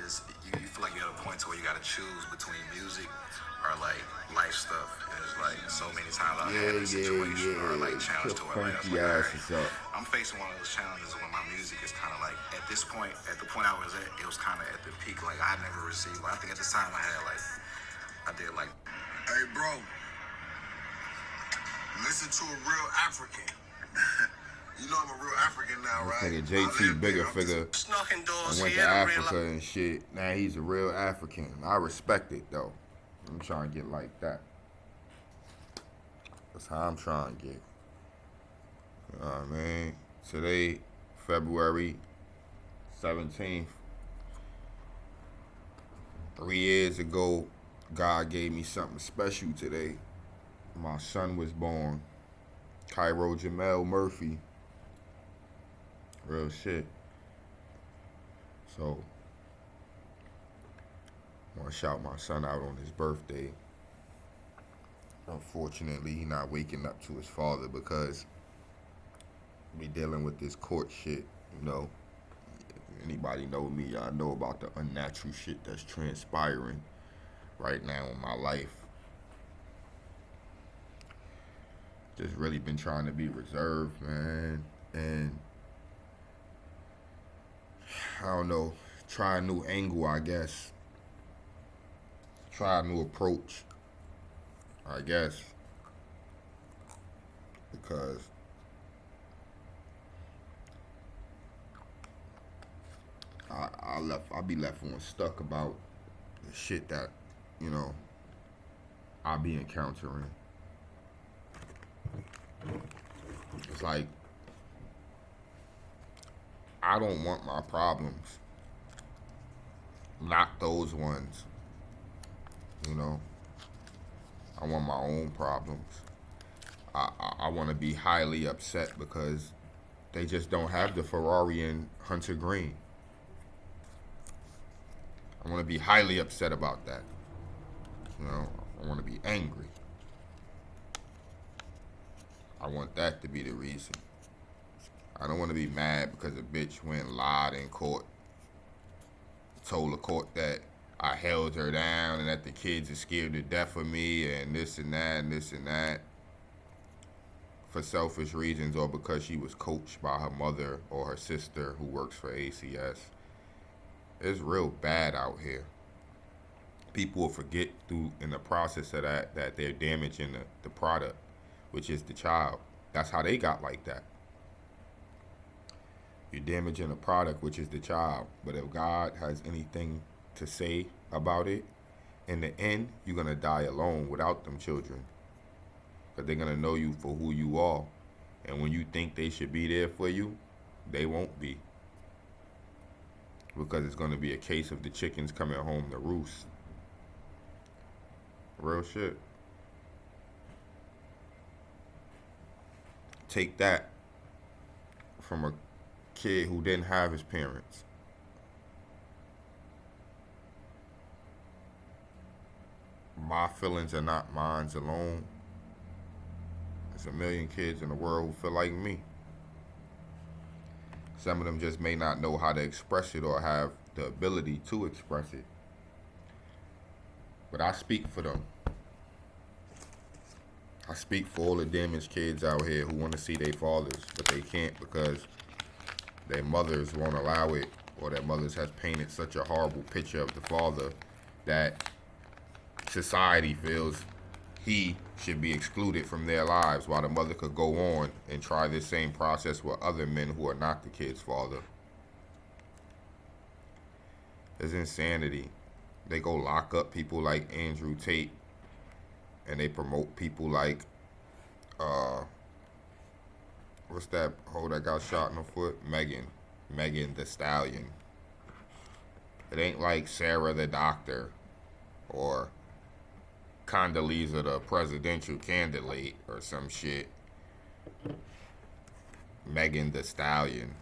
is you feel like you're at a point to where you gotta choose between music or like life stuff. And it's like so many times I've had this situation or like challenge to where like, I was like, all right, I'm facing one of those challenges when my music is kind of like at this point, at the point I was at, it was kind of at the peak. Like I never received. I think at this time I did like. Hey, bro, listen to a real African. You know I'm a real African now, right? This nigga JT Bigger Figure went to Africa and shit. Now he's a real African. I respect it though. I'm trying to get like that. That's how I'm trying to get. You know what I mean? Today, February 17th, 3 years ago, God gave me something special today. My son was born. Cairo Jamel Murphy. Real shit. So, I want to shout my son out on his birthday. Unfortunately, he's not waking up to his father because we dealing with this court shit, you know. Anybody know me, y'all know about the unnatural shit that's transpiring right now in my life. Just really been trying to be reserved, man, and I don't know, try a new angle, I guess. Try a new approach, I guess, because I'll be left on stuck about the shit that, you know, I'll be encountering. It's like, I don't want my problems, not those ones, you know. I want my own problems. I want to be highly upset because they just don't have the Ferrari in Hunter Green. I want to be highly upset about that. You know, I want to be angry. I want that to be the reason. I don't want to be mad because a bitch went and lied in court, told the court that I held her down and that the kids are scared to death of me and this and that and this and that for selfish reasons or because she was coached by her mother or her sister who works for ACS. It's real bad out here. People will forget in the process of that they're damaging the product, which is the child. That's how they got like that. You're damaging the product, which is the child. But if God has anything to say about it, in the end, you're going to die alone without them children. Because they're going to know you for who you are. And when you think they should be there for you, they won't be. Because it's going to be a case of the chickens coming home to roost. Real shit. Take that from a kid who didn't have his parents. My feelings are not mine alone. There's a million kids in the world who feel like me. Some of them just may not know how to express it or have the ability to express it. But I speak for them. I speak for all the damaged kids out here who want to see their fathers, but they can't because their mothers won't allow it, or their mothers has painted such a horrible picture of the father that society feels he should be excluded from their lives while the mother could go on and try this same process with other men who are not the kid's father. It's insanity. They go lock up people like Andrew Tate, and they promote people like, what's that hoe that got shot in the foot? Megan the Stallion. It ain't like Sarah the doctor or Condoleezza the presidential candidate or some shit. Megan the Stallion.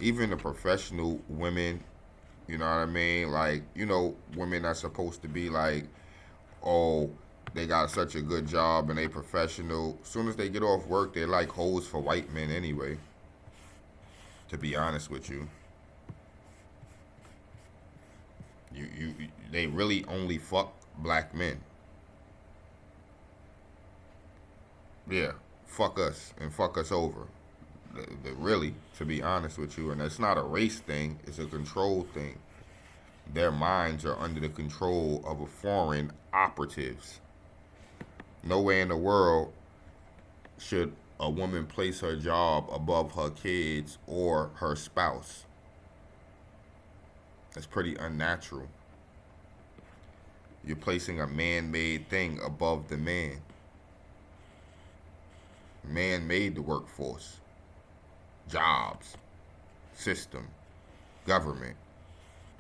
Even the professional women, you know what I mean? Like, you know, women are supposed to be like, oh, they got such a good job and they professional. As soon as they get off work, they're like hoes for white men anyway, to be honest with you. They really only fuck black men. Yeah, fuck us and fuck us over. Really, to be honest with you, and it's not a race thing; it's a control thing. Their minds are under the control of a foreign operatives. Nowhere in the world should a woman place her job above her kids or her spouse. That's pretty unnatural. You're placing a man-made thing above the man. Man made the workforce, jobs, system, government.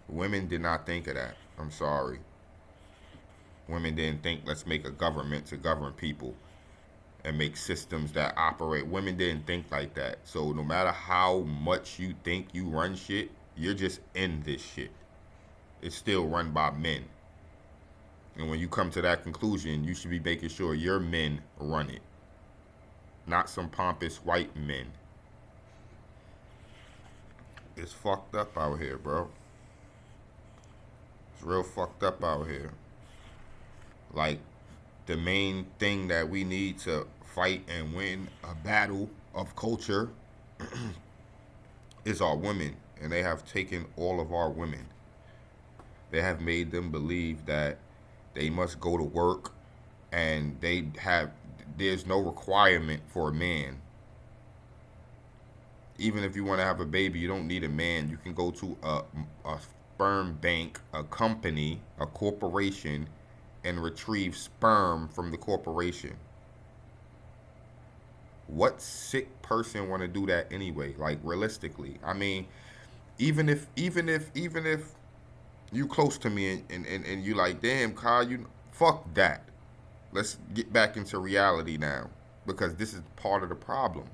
Women did not think of that. I'm sorry. Women didn't think, let's make a government to govern people and make systems that operate. Women didn't think like that. So no matter how much you think you run shit, you're just in this shit. It's still run by men. And when you come to that conclusion, you should be making sure your men run it, not some pompous white men. It's fucked up out here, bro. It's real fucked up out here. Like, the main thing that we need to fight and win a battle of culture is our women. And they have taken all of our women. They have made them believe that they must go to work and there's no requirement for a man. Even if you want to have a baby, you don't need a man. You can go to a sperm bank, a company, a corporation, and retrieve sperm from the corporation. What sick person want to do that anyway? Like, realistically, I mean, even if you close to me and you like, damn, Kyle, you fuck that. Let's get back into reality now, because this is part of the problem.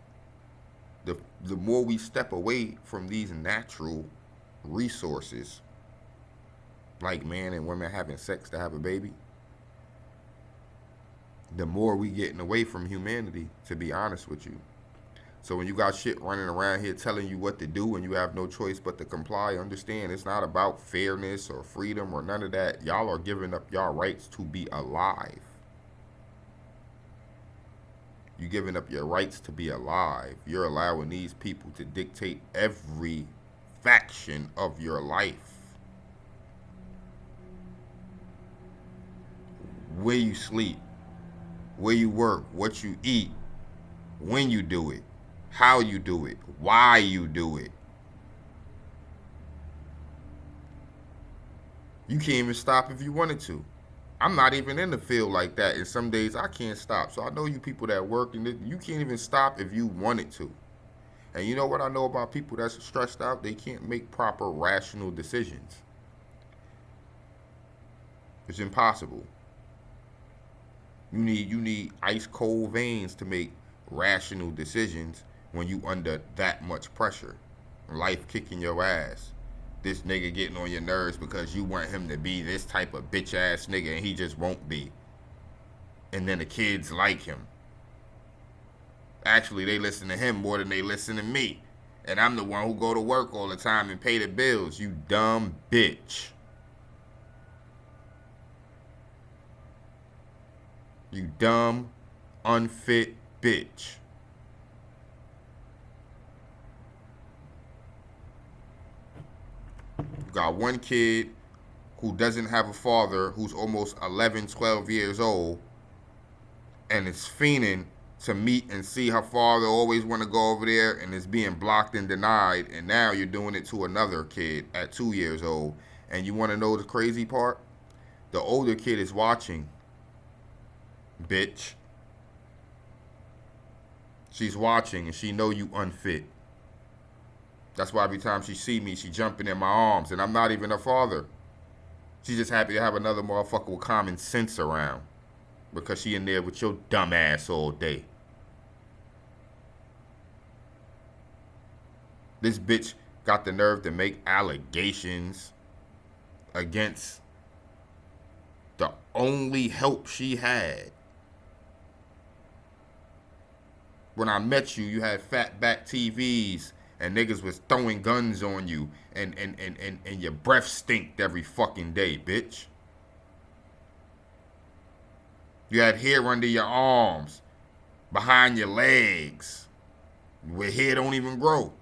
The more we step away from these natural resources, like man and women having sex to have a baby, the more we getting away from humanity, to be honest with you. So when you got shit running around here telling you what to do and you have no choice but to comply, understand it's not about fairness or freedom or none of that. Y'all are giving up y'all rights to be alive. You giving up your rights to be alive. You're allowing these people to dictate every faction of your life. Where you sleep, where you work, what you eat, when you do it, how you do it, why you do it. You can't even stop if you wanted to. I'm not even in the field like that, and some days I can't stop. So I know you people that work, and you can't even stop if you wanted to. And you know what I know about people that's stressed out? They can't make proper rational decisions. It's impossible. You need ice cold veins to make rational decisions when you under that much pressure. Life kicking your ass. This nigga getting on your nerves because you want him to be this type of bitch ass nigga and he just won't be. And then the kids like him. Actually, they listen to him more than they listen to me. And I'm the one who go to work all the time and pay the bills. You dumb bitch. You dumb, unfit bitch. You got one kid who doesn't have a father, who's almost 11, 12 years old, and is fiending to meet and see her father, always want to go over there, and is being blocked and denied. And now you're doing it to another kid at 2 years old. And you want to know the crazy part? The older kid is watching. Bitch. She's watching and she know you unfit. That's why every time she see me, she jumping in my arms, and I'm not even her father. She's just happy to have another motherfucker with common sense around, because she in there with your dumb ass all day. This bitch got the nerve to make allegations against the only help she had. When I met you, you had fat back TVs and niggas was throwing guns on you, and your breath stinked every fucking day, bitch. You had hair under your arms, behind your legs, where hair don't even grow.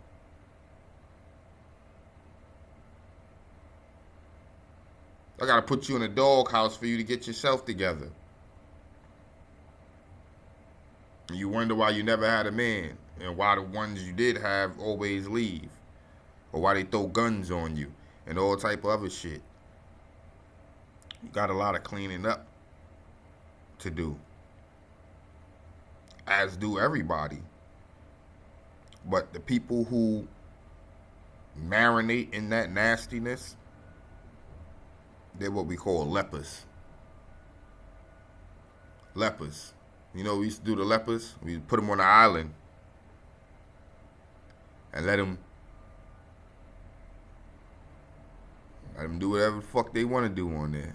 I gotta put you in a doghouse for you to get yourself together. And you wonder why you never had a man, and why the ones you did have always leave, or why they throw guns on you, and all type of other shit. You got a lot of cleaning up to do, as do everybody. But the people who marinate in that nastiness, they're what we call lepers. Lepers. You know, we used to do the lepers. We put them on an island and let them do whatever the fuck they want to do on there.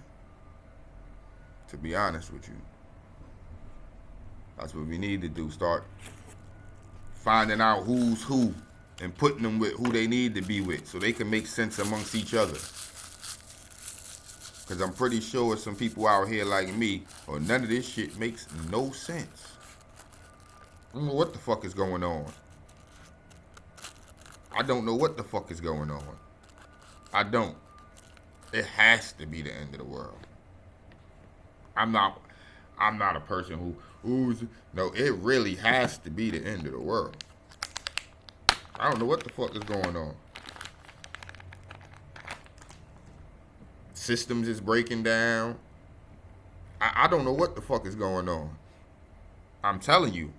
To be honest with you, that's what we need to do. Start finding out who's who and putting them with who they need to be with, so they can make sense amongst each other. Because I'm pretty sure some people out here like me, or none of this shit makes no sense. I don't know what the fuck is going on. I don't know what the fuck is going on. I don't. It has to be the end of the world. I'm not a person no, it really has to be the end of the world. I don't know what the fuck is going on. Systems is breaking down. I don't know what the fuck is going on. I'm telling you.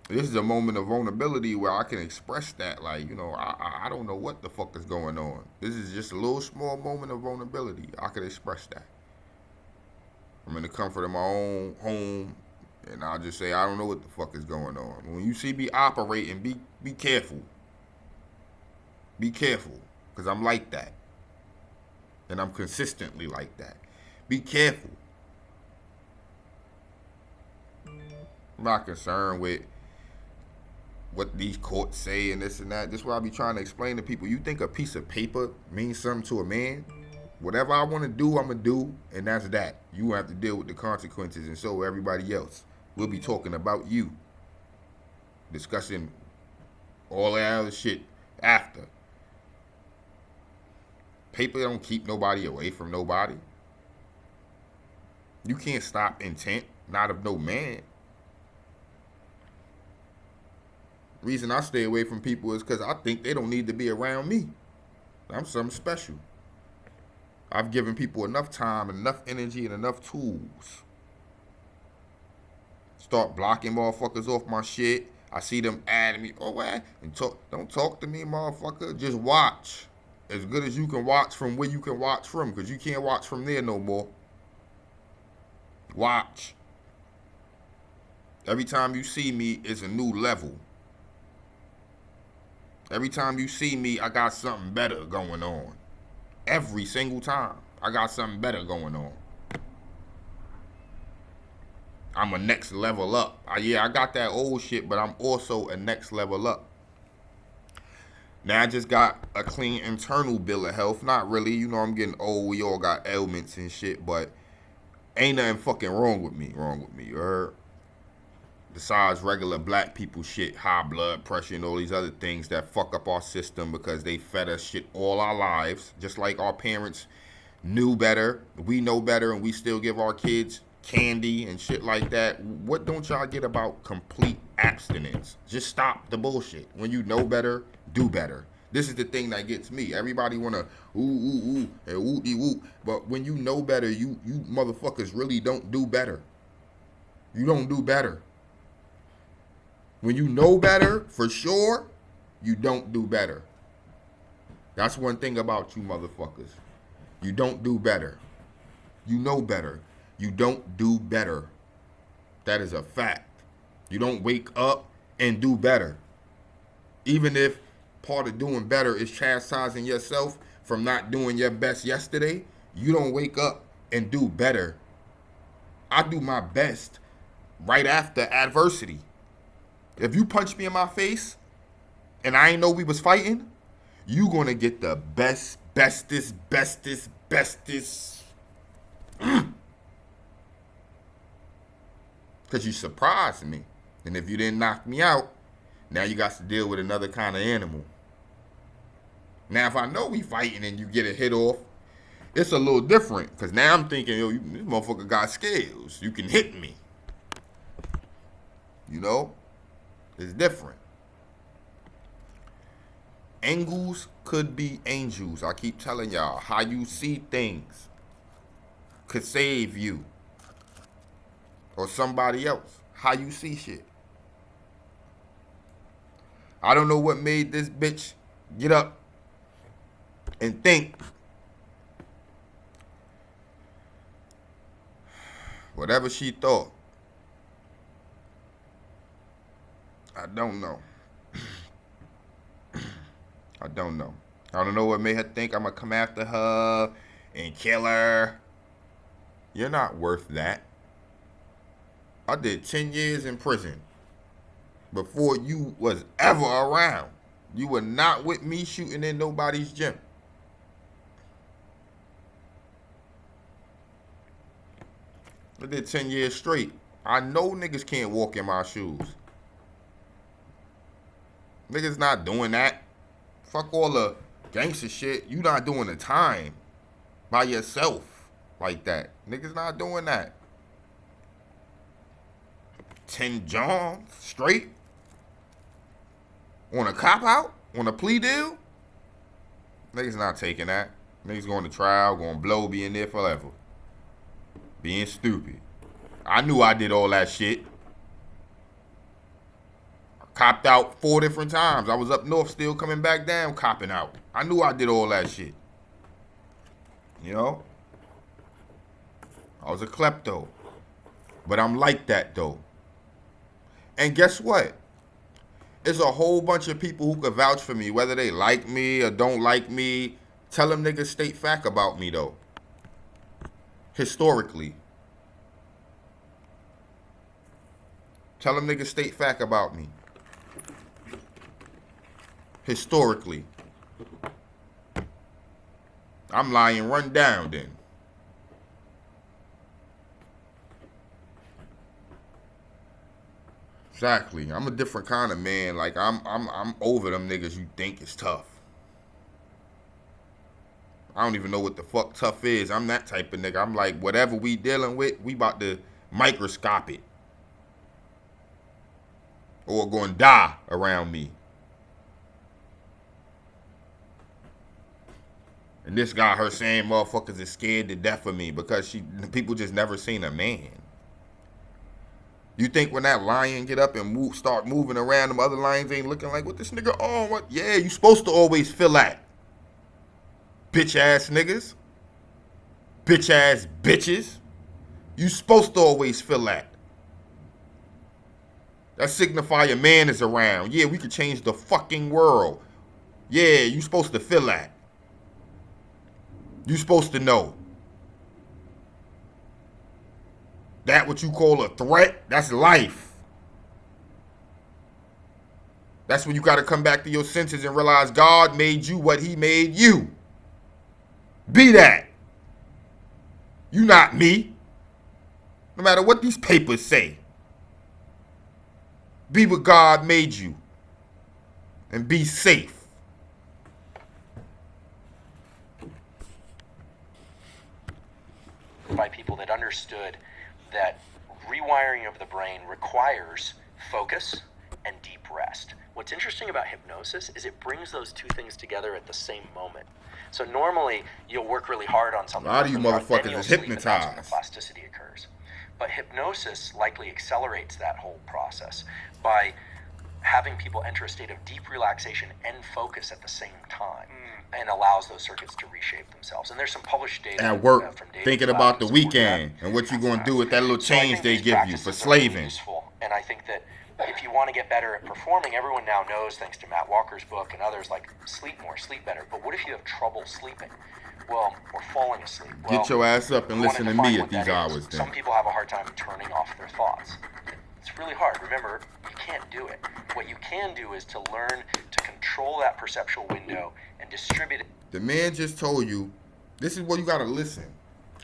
This is a moment of vulnerability where I can express that. Like, you know, I don't know what the fuck is going on. This is just a little small moment of vulnerability. I could express that. I'm in the comfort of my own home, and I'll just say, I don't know what the fuck is going on. When you see me operating, be careful. Be careful, because I'm like that. And I'm consistently like that. Be careful. I'm not concerned with what these courts say and this and that. This is what I be trying to explain to people. You think a piece of paper means something to a man? Whatever I want to do, I'm going to do, and that's that. You have to deal with the consequences, and so will everybody else. We'll be talking about you. Discussing all that other shit after. Paper don't keep nobody away from nobody. You can't stop intent, not of no man. Reason I stay away from people is because I think they don't need to be around me. I'm something special. I've given people enough time, enough energy, and enough tools. Start blocking motherfuckers off my shit. I see them adding me. Oh, what? And don't talk to me, motherfucker. Just watch. As good as you can watch from where you can watch from, because you can't watch from there no more. Watch. Every time you see me, it's a new level. Every time you see me, I got something better going on. Every single time, I got something better going on. I'm a next level up. I got that old shit, but I'm also a next level up. Now I just got a clean internal bill of health. Not really, you know, I'm getting old. We all got ailments and shit, but ain't nothing fucking wrong with me, you heard? Besides regular black people shit, high blood pressure and all these other things that fuck up our system because they fed us shit all our lives. Just like our parents knew better, we know better, and we still give our kids candy and shit like that. What don't y'all get about complete abstinence? Just stop the bullshit. When you know better, do better. This is the thing that gets me. Everybody wanna ooh and woo, but when you know better, you motherfuckers really don't do better. You don't do better. When you know better, for sure, you don't do better. That's one thing about you motherfuckers. You don't do better. You know better. You don't do better. That is a fact. You don't wake up and do better. Even if part of doing better is chastising yourself from not doing your best yesterday, you don't wake up and do better. I do my best right after adversity. If you punch me in my face and I ain't know we was fighting, you gonna get the bestest. Because you surprised me. And if you didn't knock me out, now you got to deal with another kind of animal. Now, if I know we fighting and you get a hit off, it's a little different. Because now I'm thinking, yo, this motherfucker got scales. You can hit me. You know? It's different. Angles could be angels. I keep telling y'all, how you see things could save you or somebody else. How you see shit. I don't know what made this bitch get up and think. Whatever she thought. I don't know. I don't know. I don't know what made her think I'm going to come after her and kill her. You're not worth that. I did 10 years in prison before you was ever around. You were not with me shooting in nobody's gym. I did 10 years straight. I know niggas can't walk in my shoes. Niggas not doing that. Fuck all the gangster shit. You not doing the time by yourself like that. Niggas not doing that. 10 Johns straight on a cop out, on a plea deal. Niggas not taking that. Niggas going to trial, going to blow, being there forever. Being stupid. I knew I did all that shit. I copped out 4 different times. I was up north still coming back down, copping out. I knew I did all that shit. You know? I was a klepto. But I'm like that though. And guess what? There's a whole bunch of people who could vouch for me, whether they like me or don't like me. Tell them niggas state fact about me though. Historically. Tell them niggas state fact about me. Historically. I'm lying run down then. Exactly. I'm a different kind of man. Like I'm over them niggas you think is tough. I don't even know what the fuck tough is. I'm that type of nigga. I'm like, whatever we dealing with, we about to microscope it. Or gonna die around me. And this got her saying motherfuckers is scared to death of me because people just never seen a man. You think when that lion get up and start moving around, them other lions ain't looking like, what this nigga on? What? Yeah, you supposed to always feel that. Bitch ass niggas. Bitch ass bitches. You supposed to always feel that. That signify a man is around. Yeah, we could change the fucking world. Yeah, you supposed to feel that. You supposed to know. That what you call a threat, that's life. That's when you got to come back to your senses and realize God made you what he made you. Be that. You not me. No matter what these papers say. Be what God made you. And be safe. By people that understood that rewiring of the brain requires focus and deep rest. What's interesting about hypnosis is it brings those two things together at the same moment. So normally you'll work really hard on something. A lot of you motherfuckers is hypnotized. That's when the plasticity occurs. But hypnosis likely accelerates that whole process by having people enter a state of deep relaxation and focus at the same time, and allows those circuits to reshape themselves. And there's some published data at work, from thinking about the weekend and what you're going to do with that little change they give you for slaving. Useful. And I think that if you want to get better at performing, everyone now knows, thanks to Matt Walker's book and others, like sleep more, sleep better. But what if you have trouble sleeping? Well, or falling asleep? Well, get your ass up and listen to me at these hours then. Some people have a hard time turning off their thoughts. It's really hard. Remember, you can't do it. What you can do is to learn to control that perceptual window and distribute it. The man just told you, this is where you gotta listen.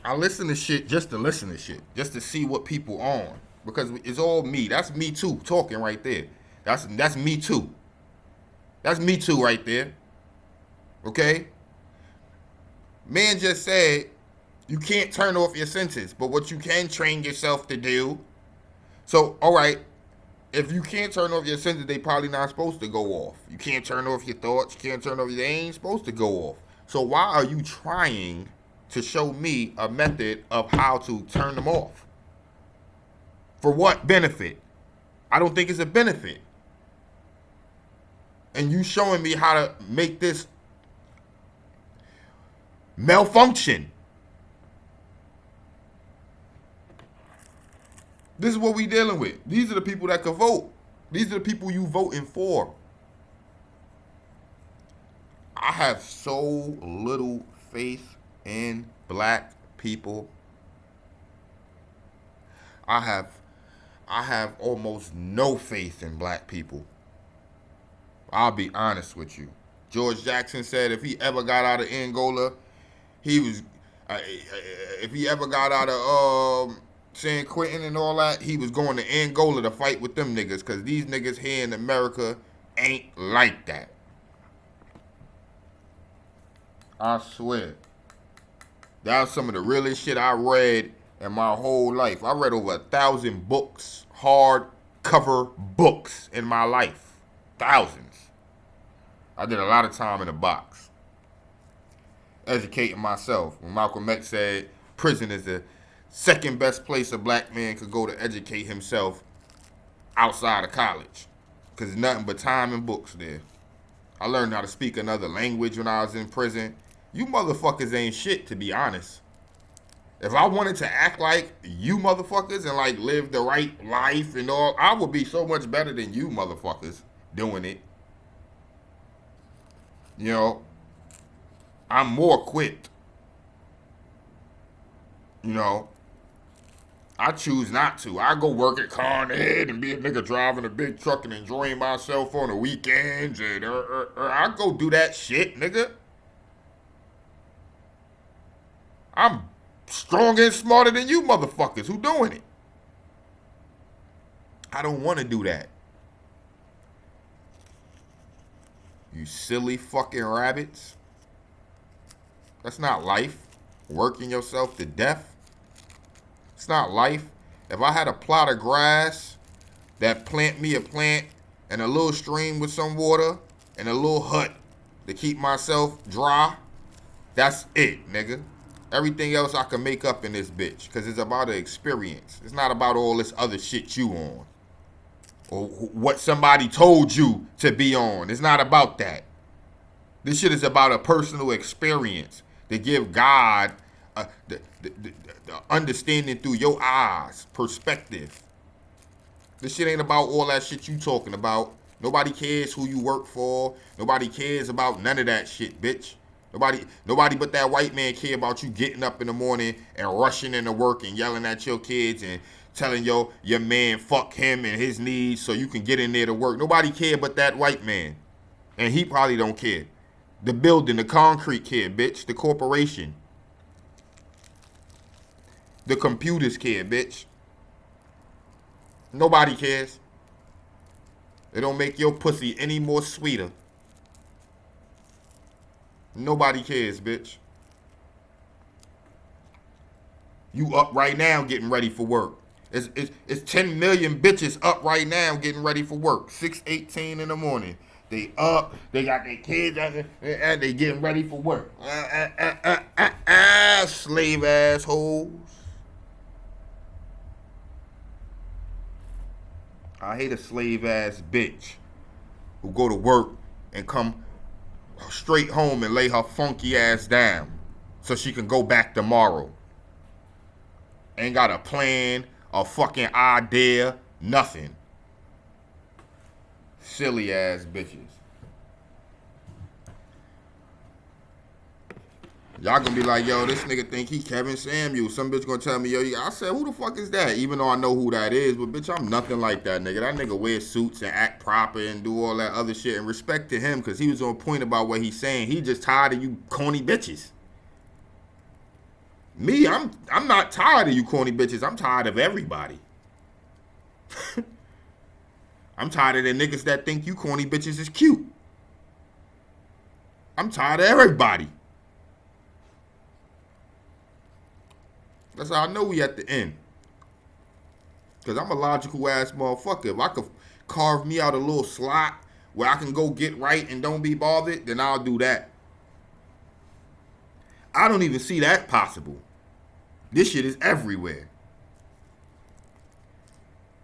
I listen to shit just to listen to shit, just to see what people on, because it's all me. That's me too talking right there. That's me too. That's me too right there. Okay? Man just said you can't turn off your senses, but what you can train yourself to do. So, all right, if you can't turn off your senses, they probably not supposed to go off. You can't turn off your thoughts. You can't turn off. They ain't supposed to go off. So why are you trying to show me a method of how to turn them off? For what benefit? I don't think it's a benefit. And you showing me how to make this malfunction. This is what we dealing with. These are the people that can vote. These are the people you voting for. I have so little faith in black people. I have almost no faith in black people. I'll be honest with you. George Jackson said if he ever got out of Angola, if he ever got out of San Quentin and all that, he was going to Angola to fight with them niggas, because these niggas here in America ain't like that. I swear. That was some of the realest shit I read in my whole life. I read over 1,000 books, hardcover books in my life. Thousands. I did a lot of time in a box, educating myself. When Malcolm X said prison is the second best place a black man could go to educate himself outside of college, because there's nothing but time and books there. I learned how to speak another language when I was in prison. You motherfuckers ain't shit, to be honest. If I wanted to act like you motherfuckers and like live the right life and all, I would be so much better than you motherfuckers doing it. You know, I'm more equipped. You know, I choose not to. I go work at Con Ed and be a nigga driving a big truck and enjoying myself on the weekends. And I go do that shit, nigga. I'm stronger and smarter than you motherfuckers who doing it. I don't want to do that. You silly fucking rabbits. That's not life. Working yourself to death. It's not life. If I had a plot of grass that plant me a plant and a little stream with some water and a little hut to keep myself dry, that's it, nigga. Everything else I can make up in this bitch, because it's about an experience. It's not about all this other shit you on or what somebody told you to be on. It's not about that. This shit is about a personal experience to give God the understanding through your eyes, perspective. This shit ain't about all that shit you talking about. Nobody cares who you work for. Nobody cares about none of that shit, bitch. Nobody but that white man care about you getting up in the morning and rushing into work and yelling at your kids and telling your man fuck him and his needs so you can get in there to work. Nobody care but that white man. And he probably don't care. The building, the concrete care, bitch. The corporation. The computers care, bitch. Nobody cares. It don't make your pussy any more sweeter. Nobody cares, bitch. You up right now getting ready for work. It's 10 million bitches up right now getting ready for work. 6:18 in the morning. They up. They got their kids and they getting ready for work. Slave assholes. I hate a slave ass bitch who go to work and come straight home and lay her funky ass down so she can go back tomorrow. Ain't got a plan, a fucking idea, nothing. Silly ass bitches. Y'all gonna be like, yo, this nigga think he Kevin Samuel. Some bitch gonna tell me, yo, I said, who the fuck is that? Even though I know who that is, but bitch, I'm nothing like that nigga. That nigga wears suits and act proper and do all that other shit. And respect to him, because he was on point about what he's saying. He just tired of you corny bitches. Me, I'm not tired of you corny bitches. I'm tired of everybody. I'm tired of the niggas that think you corny bitches is cute. I'm tired of everybody. That's how I know we at the end. Because I'm a logical ass motherfucker. If I could carve me out a little slot where I can go get right and don't be bothered, then I'll do that. I don't even see that possible. This shit is everywhere.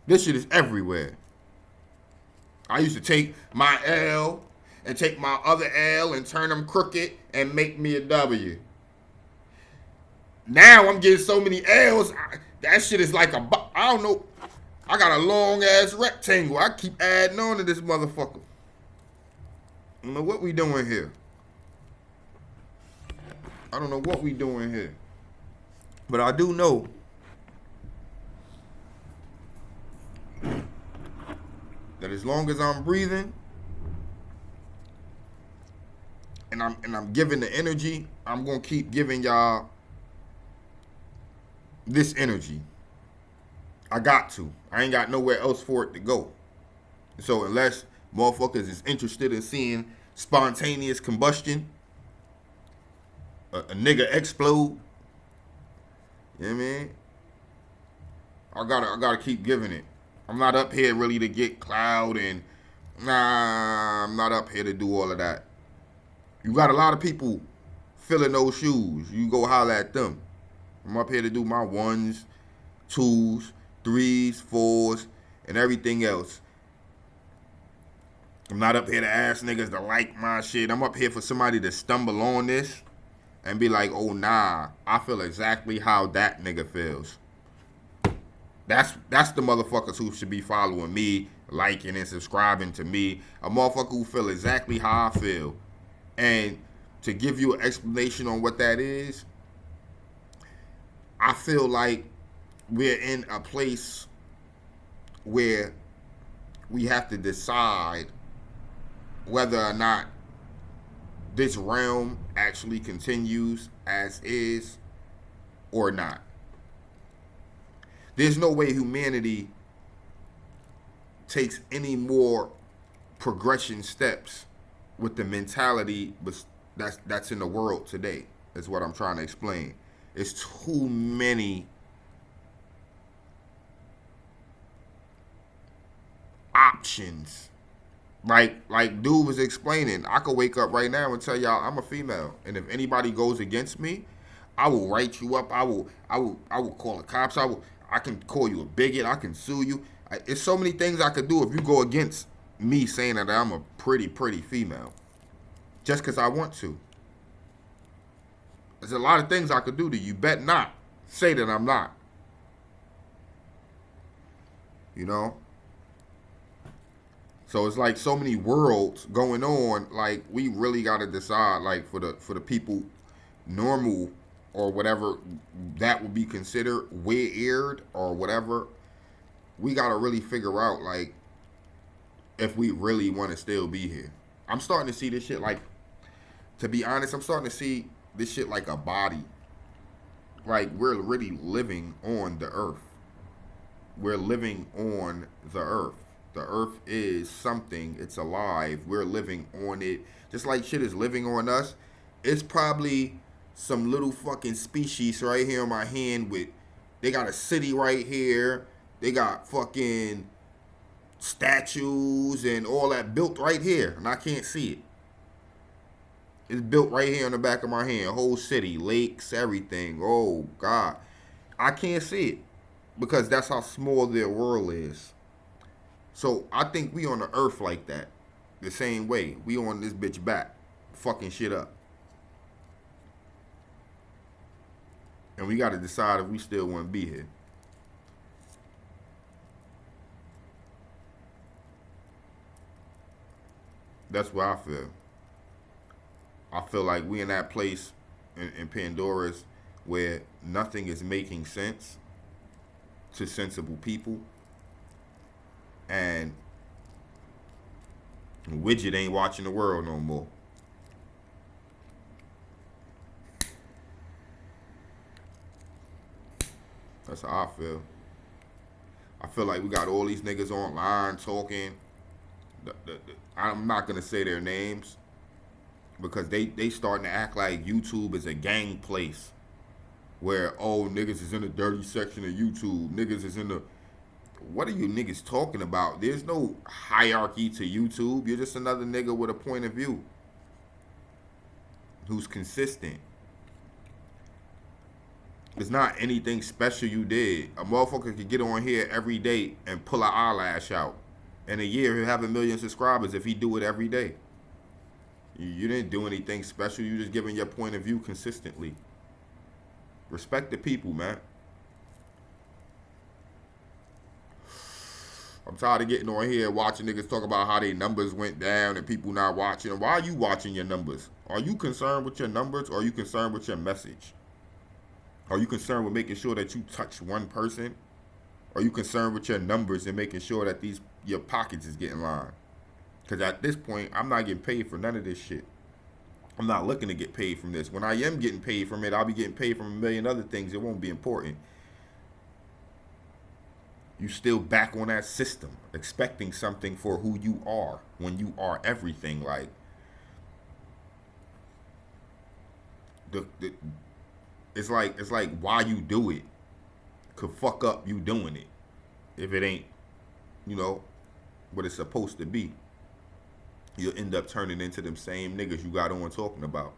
This shit is everywhere. I used to take my L and take my other L and turn them crooked and make me a W. Now I'm getting so many L's, that shit is like I don't know. I got a long ass rectangle. I keep adding on to this motherfucker. I don't know what we doing here. I don't know what we doing here. But I do know that as long as I'm breathing and I'm giving the energy, I'm gonna keep giving y'all this energy. I got to. I ain't got nowhere else for it to go. So unless motherfuckers is interested in seeing spontaneous combustion, a nigga explode, you know what I mean? I gotta keep giving it. I'm not up here really to get clout and I'm not up here to do all of that. You got a lot of people filling those shoes. You go holler at them. I'm up here to do my 1s, 2s, 3s, 4s, and everything else. I'm not up here to ask niggas to like my shit. I'm up here for somebody to stumble on this and be like, oh nah, I feel exactly how that nigga feels. That's the motherfuckers who should be following me, liking and subscribing to me. A motherfucker who feel exactly how I feel. And to give you an explanation on what that is, I feel like we're in a place where we have to decide whether or not this realm actually continues as is or not. There's no way humanity takes any more progression steps with the mentality that's in the world today, is what I'm trying to explain. It's too many options. Like dude was explaining, I could wake up right now and tell y'all I'm a female, and if anybody goes against me, I will write you up. I will call the cops. I can call you a bigot. I can sue you. It's so many things I could do if you go against me saying that I'm a pretty female, just because I want to. There's a lot of things I could do to you. Bet not say that I'm not. You know? So it's like so many worlds going on. Like we really got to decide, like for the people normal or whatever that would be considered weird or whatever, we got to really figure out like if we really want to still be here. I'm starting to see this shit like, to be honest, I'm starting to see this shit like a body. Like we're really living on the earth. We're living on the earth. The earth is something. It's alive. We're living on it. Just like shit is living on us. It's probably some little fucking species right here on my hand with, they got a city right here. They got fucking statues and all that built right here. And I can't see it. It's built right here on the back of my hand. Whole city, lakes, everything. Oh, God. I can't see it because that's how small their world is. So I think we on the earth like that. The same way. We on this bitch back. Fucking shit up. And we got to decide if we still want to be here. That's what I feel. I feel like we in that place in Pandora's where nothing is making sense to sensible people, and Widget ain't watching the world no more. That's how I feel. I feel like we got all these niggas online talking. I'm not gonna say their names because they starting to act like YouTube is a gang place where, oh, niggas is in the dirty section of YouTube. Niggas is in the... What are you niggas talking about? There's no hierarchy to YouTube. You're just another nigga with a point of view who's consistent. It's not anything special you did. A motherfucker could get on here every day and pull an eyelash out. In a year, he'll have 1 million subscribers if he do it every day. You didn't do anything special. You just giving your point of view consistently. Respect the people, man. I'm tired of getting on here watching niggas talk about how their numbers went down and people not watching. Why are you watching your numbers? Are you concerned with your numbers or are you concerned with your message? Are you concerned with making sure that you touch one person? Are you concerned with your numbers and making sure that your pockets is getting lined? Because at this point, I'm not getting paid for none of this shit. I'm not looking to get paid from this. When I am getting paid from it, I'll be getting paid from 1 million other things. It won't be important. You still back on that system, expecting something for who you are when you are everything. Like, it's like why you do it could fuck up you doing it if it ain't, what it's supposed to be. You'll end up turning into them same niggas you got on talking about.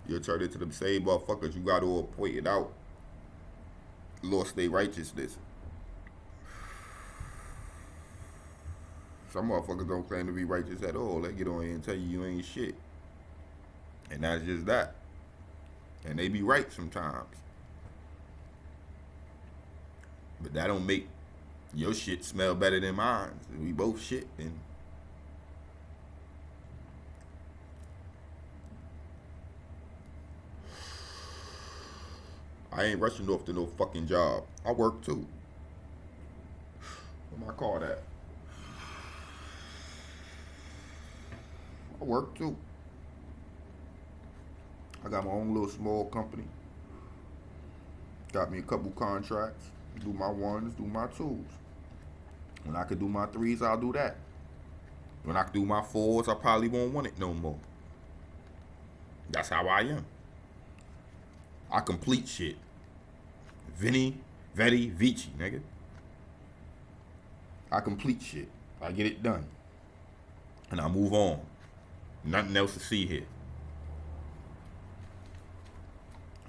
You'll turn into them same motherfuckers you got all pointed out, lost their righteousness. Some motherfuckers don't claim to be righteous at all. They get on here and tell you ain't shit. And that's just that. And they be right sometimes. But that don't make your shit smell better than mine. We both shit then. I ain't rushing off to no fucking job. I work too. Where my car at? I work too. I got my own little small company. Got me a couple contracts. Do my ones, do my twos. When I could do my threes, I'll do that. When I could do my fours, I probably won't want it no more. That's how I am. I complete shit. Vinny, Vetti, Vici, nigga. I complete shit. I get it done. And I move on. Nothing else to see here.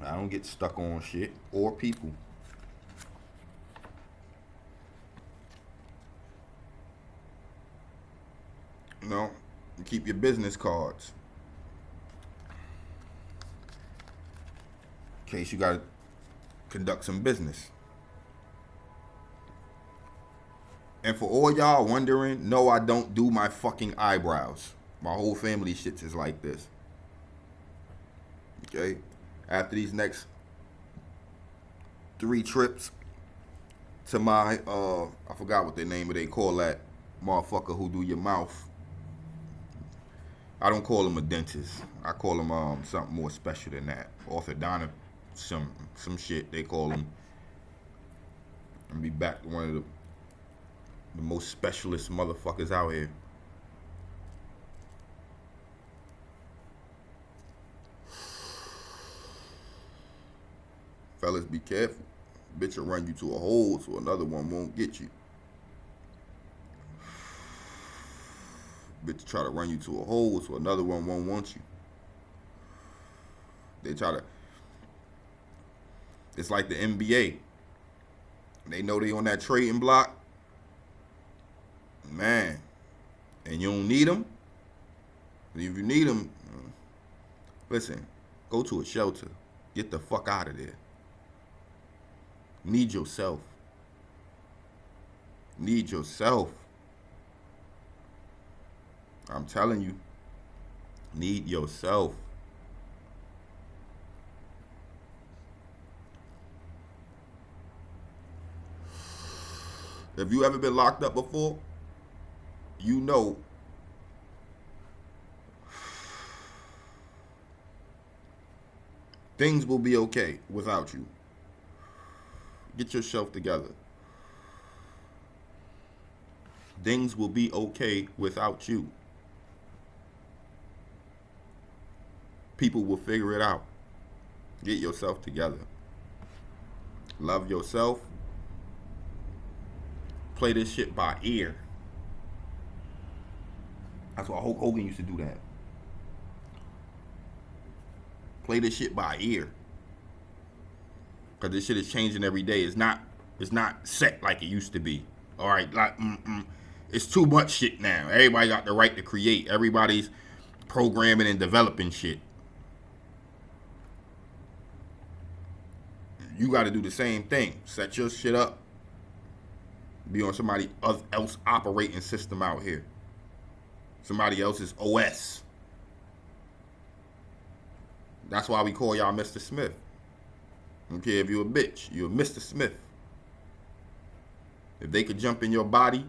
I don't get stuck on shit or people. No, you keep your business cards. In case you gotta conduct some business. And for all y'all wondering, no, I don't do my fucking eyebrows. My whole family shits is like this. Okay? After these next 3 trips to my, I forgot what the name of they call that motherfucker who do your mouth. I don't call him a dentist. I call him something more special than that. Orthodontic, some shit they call him. And be back to one of the most specialist motherfuckers out here. Fellas, be careful. Bitch will run you to a hole so another one won't get you. Bitch try to run you to a hole so another one won't want you. They try to... It's like the NBA. They know they on that trading block. Man. And you don't need them. If you need them, listen, go to a shelter. Get the fuck out of there. Need yourself. Need yourself. I'm telling you, need yourself. If you ever been locked up before, you know things will be okay without you. Get yourself together. Things will be okay without you. People will figure it out. Get yourself together. Love yourself. Play this shit by ear. That's why Hulk Hogan used to do that. Play this shit by ear. Cause this shit is changing every day. It's not set like it used to be. All right, like it's too much shit now. Everybody got the right to create. Everybody's programming and developing shit. You got to do the same thing. Set your shit up. Be on somebody else operating system out here. Somebody else's OS. That's why we call y'all Mr. Smith. I don't care if you're a bitch. You're Mr. Smith. If they could jump in your body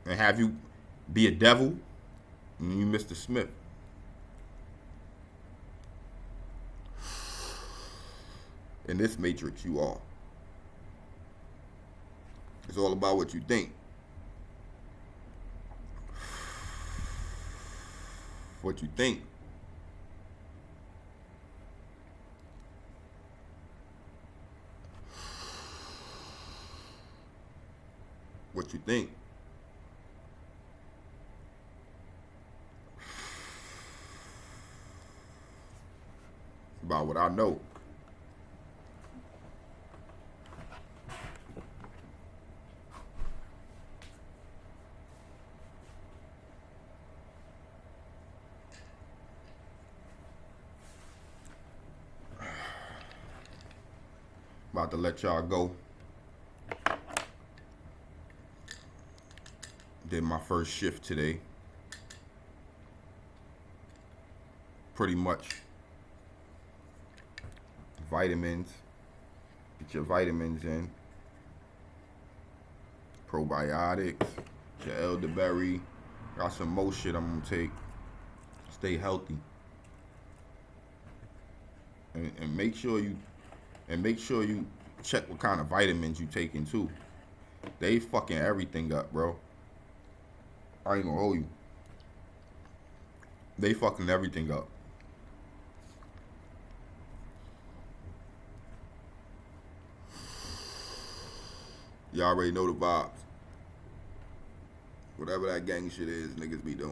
and have you be a devil, then you Mr. Smith. In this matrix, you are. It's all about what you think. What you think. What you think. About what I know. About to let y'all go. Did my first shift today. Pretty much vitamins. Get your vitamins in. Probiotics. Your elderberry. Got some more shit I'm gonna take. Stay healthy. And make sure you check what kind of vitamins you taking too. They fucking everything up, bro. I ain't gonna hold you. They fucking everything up. Y'all already know the vibes. Whatever that gang shit is, niggas be doing.